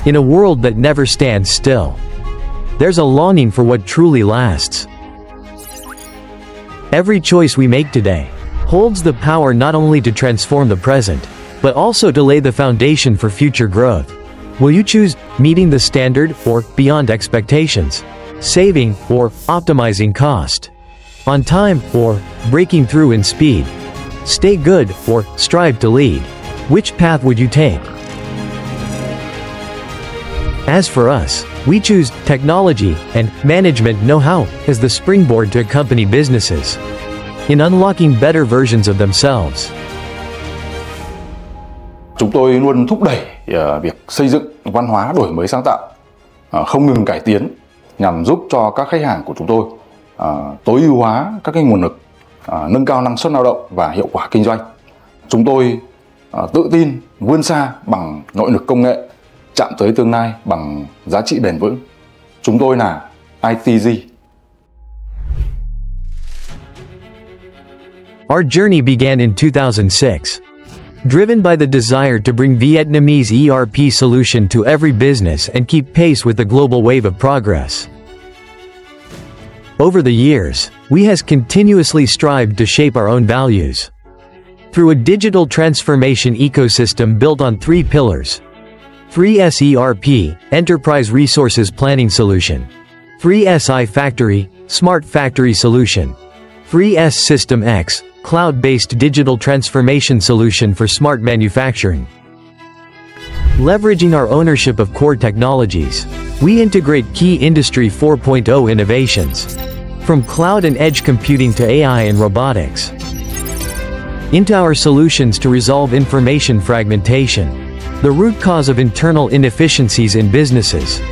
In a world that never stands still, there's a longing for what truly lasts. Every choice we make today holds the power not only to transform the present, but also to lay the foundation for future growth. Will you choose meeting the standard or beyond expectations, saving or optimizing cost, on time or breaking through in speed, stay good or strive to lead? Which path would you take? As for us, we choose technology and management know-how as the springboard to accompany businesses in unlocking better versions of themselves. Chúng tôi luôn thúc đẩy việc xây dựng văn hóa đổi mới sáng tạo, không ngừng cải tiến nhằm giúp cho các khách hàng của chúng tôi tối ưu hóa các cái nguồn lực, nâng cao năng suất lao động và hiệu quả kinh doanh. Chúng tôi tự tin vươn xa bằng nội lực công nghệ, chạm tới tương lai bằng giá trị bền vững. Chúng tôi là ITG. Our journey began in 2006. Driven by the desire to bring Vietnamese ERP solution to every business and keep pace with the global wave of progress. Over the years, we has continuously strived to shape our own values through a digital transformation ecosystem built on 3 pillars: 3S ERP, Enterprise Resources Planning Solution; 3SI Factory, Smart Factory Solution; 3S System X, Cloud-based digital transformation solution for smart manufacturing. Leveraging our ownership of core technologies, we integrate key Industry 4.0 innovations, from cloud and edge computing to AI and robotics, into our solutions to resolve information fragmentation, the root cause of internal inefficiencies in businesses.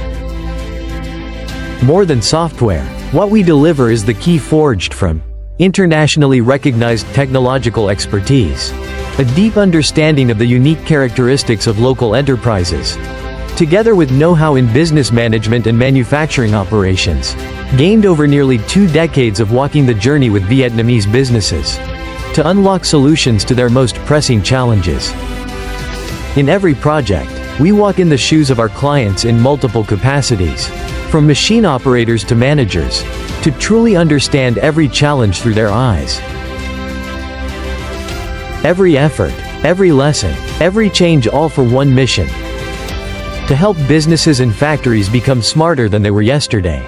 More than software, what we deliver is the key forged from internationally recognized technological expertise, a deep understanding of the unique characteristics of local enterprises, together with know-how in business management and manufacturing operations, gained over nearly 2 decades of walking the journey with Vietnamese businesses, to unlock solutions to their most pressing challenges. In every project, we walk in the shoes of our clients in multiple capacities, from machine operators to managers, to truly understand every challenge through their eyes. Every effort, every lesson, every change, all for one mission: to help businesses and factories become smarter than they were yesterday.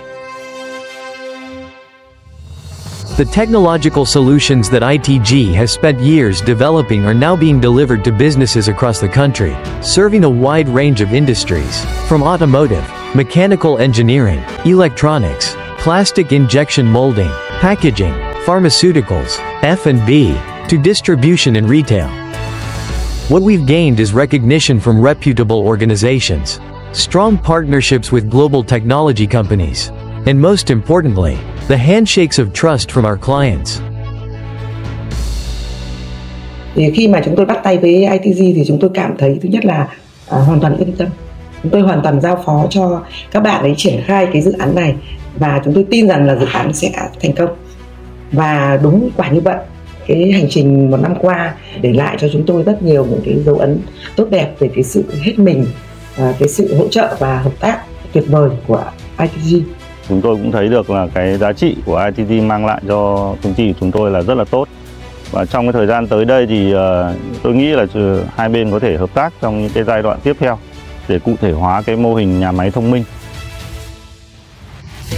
The technological solutions that ITG has spent years developing are now being delivered to businesses across the country, serving a wide range of industries, from automotive, mechanical engineering, electronics, plastic injection molding, packaging, pharmaceuticals, F&B, to distribution and retail. What we've gained is recognition from reputable organizations, strong partnerships with global technology companies, and most importantly, the handshakes of trust from our clients. Thì khi mà chúng tôi bắt tay với ITG thì chúng tôi cảm thấy thứ nhất là hoàn toàn yên tâm. Chúng tôi hoàn toàn giao phó cho các bạn ấy triển khai cái dự án này và chúng tôi tin rằng là dự án sẽ thành công. Và đúng quả như vậy, cái hành trình 1 năm qua để lại cho chúng tôi rất nhiều những cái dấu ấn tốt đẹp về cái sự hết mình, cái sự hỗ trợ và hợp tác tuyệt vời của ITG. Chúng tôi cũng thấy được là cái giá trị của ITG mang lại cho công ty của chúng tôi là rất là tốt. Và trong cái thời gian tới đây thì tôi nghĩ là hai bên có thể hợp tác trong những cái giai đoạn tiếp theo để cụ thể hóa cái mô hình nhà máy thông minh.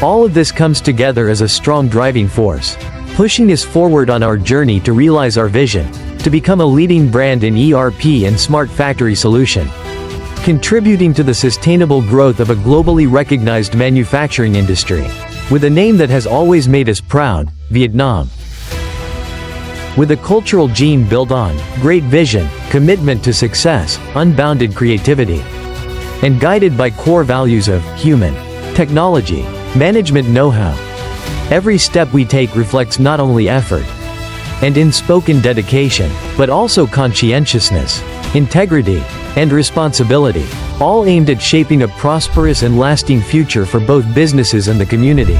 All of this comes together as a strong driving force, pushing us forward on our journey to realize our vision, to become a leading brand in ERP and smart factory solution, contributing to the sustainable growth of a globally recognized manufacturing industry, with a name that has always made us proud, Vietnam. With a cultural gene built on great vision, commitment to success, unbounded creativity, and guided by core values of human, technology, management know-how, every step we take reflects not only effort and unspoken dedication, but also conscientiousness, integrity, and responsibility, all aimed at shaping a prosperous and lasting future for both businesses and the community.